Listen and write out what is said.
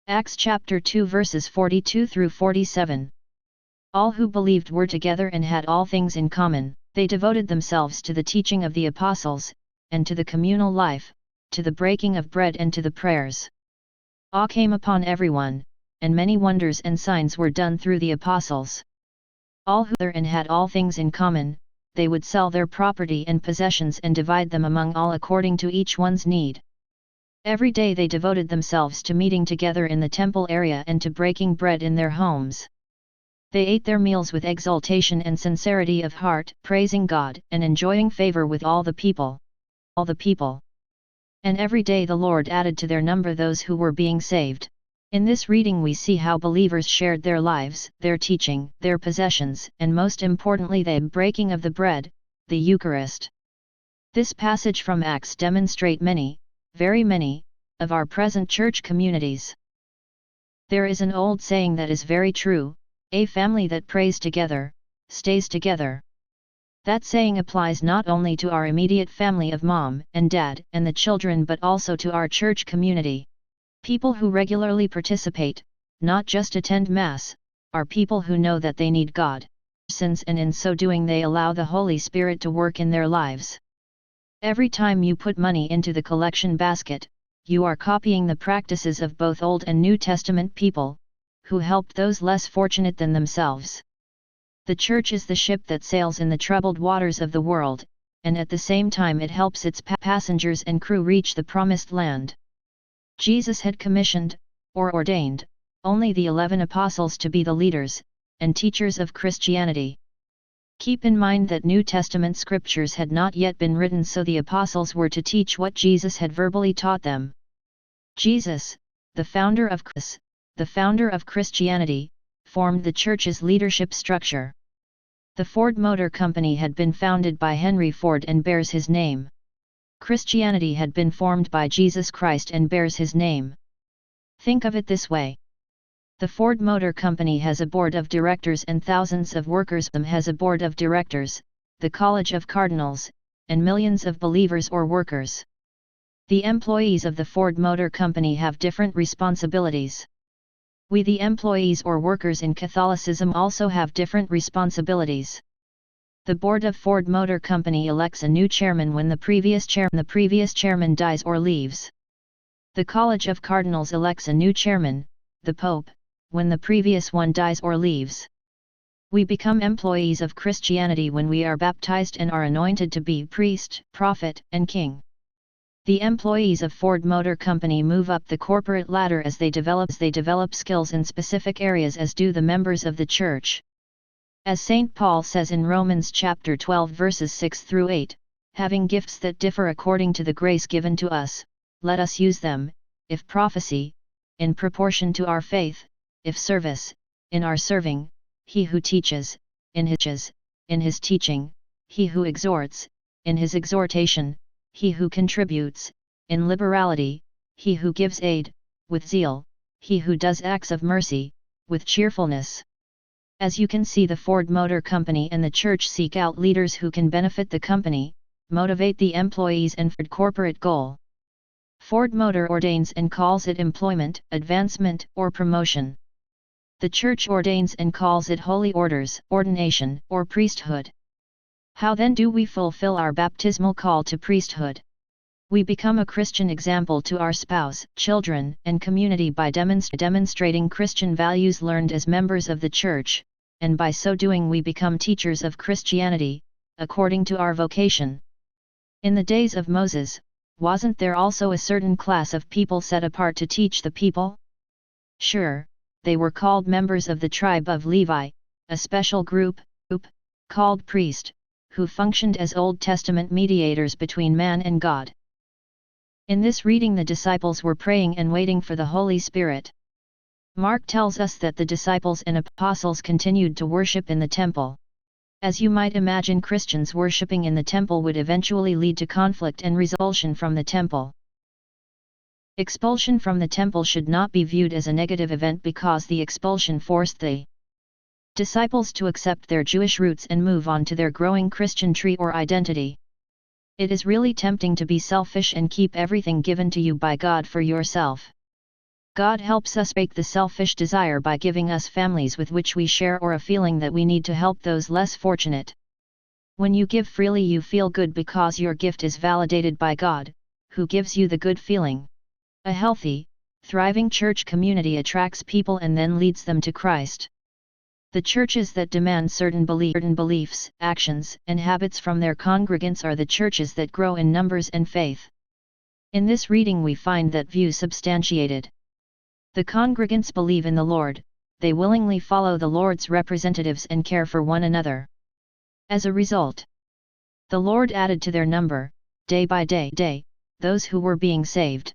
Acts chapter 2 verses 42 through 47. All who believed were together and had all things in common. They devoted themselves to the teaching of the apostles, and to the communal life, to the breaking of bread and to the prayers. Awe came upon everyone, and many wonders and signs were done through the apostles. All who were and had all things in common, they would sell their property and possessions and divide them among all according to each one's need. Every day they devoted themselves to meeting together in the temple area and to breaking bread in their homes. They ate their meals with exultation and sincerity of heart, praising God and enjoying favor with all the people. And every day the Lord added to their number those who were being saved. In this reading we see how believers shared their lives, their teaching, their possessions, and most importantly the breaking of the bread, the Eucharist. This passage from Acts demonstrates many, very many, of our present church communities. There is an old saying that is very true: a family that prays together, stays together. That saying applies not only to our immediate family of mom and dad and the children but also to our church community. People who regularly participate, not just attend Mass, are people who know that they need God, and in so doing they allow the Holy Spirit to work in their lives. Every time you put money into the collection basket, you are copying the practices of both Old and New Testament people, who helped those less fortunate than themselves. The Church is the ship that sails in the troubled waters of the world, and at the same time it helps its passengers and crew reach the promised land. Jesus had commissioned, or ordained, only the 11 apostles to be the leaders and teachers of Christianity. Keep in mind that New Testament scriptures had not yet been written, so the apostles were to teach what Jesus had verbally taught them. Jesus, the founder of Christianity, formed the Church's leadership structure. The Ford Motor Company had been founded by Henry Ford and bears his name. Christianity had been formed by Jesus Christ and bears his name. Think of it this way. The Ford Motor Company has a board of directors and thousands of workers. Them has a board of directors, the College of Cardinals, and millions of believers or workers. The employees of the Ford Motor Company have different responsibilities. We the employees or workers in Catholicism also have different responsibilities. The board of Ford Motor Company elects a new chairman when the previous chairman dies or leaves. The College of Cardinals elects a new chairman, the Pope, when the previous one dies or leaves. We become employees of Christianity when we are baptized and are anointed to be priest, prophet, and king. The employees of Ford Motor Company move up the corporate ladder as they develop skills in specific areas, as do the members of the Church. As St. Paul says in Romans chapter 12 verses 6 through 8, having gifts that differ according to the grace given to us, let us use them, if prophecy, in proportion to our faith, if service, in our serving, he who teaches, in his teaching, he who exhorts, in his exhortation, he who contributes, in liberality, he who gives aid, with zeal, he who does acts of mercy, with cheerfulness. As you can see, the Ford Motor Company and the Church seek out leaders who can benefit the company, motivate the employees and for corporate goal. Ford Motor ordains and calls it employment, advancement, or promotion. The Church ordains and calls it holy orders, ordination, or priesthood. How then do we fulfill our baptismal call to priesthood? We become a Christian example to our spouse, children, and community by demonstrating Christian values learned as members of the Church, and by so doing we become teachers of Christianity, according to our vocation. In the days of Moses, wasn't there also a certain class of people set apart to teach the people? Sure, they were called members of the tribe of Levi, a special group, called priest, who functioned as Old Testament mediators between man and God. In this reading the disciples were praying and waiting for the Holy Spirit. Mark tells us that the disciples and apostles continued to worship in the temple. As you might imagine, Christians worshipping in the temple would eventually lead to conflict and expulsion from the temple. Expulsion from the temple should not be viewed as a negative event because the expulsion forced the disciples to accept their Jewish roots and move on to their growing Christian tree or identity. It is really tempting to be selfish and keep everything given to you by God for yourself. God helps us break the selfish desire by giving us families with which we share or a feeling that we need to help those less fortunate. When you give freely you feel good because your gift is validated by God, who gives you the good feeling. A healthy, thriving church community attracts people and then leads them to Christ. The churches that demand certain beliefs, actions, and habits from their congregants are the churches that grow in numbers and faith. In this reading we find that view substantiated. The congregants believe in the Lord, they willingly follow the Lord's representatives and care for one another. As a result, the Lord added to their number, day by day, those who were being saved.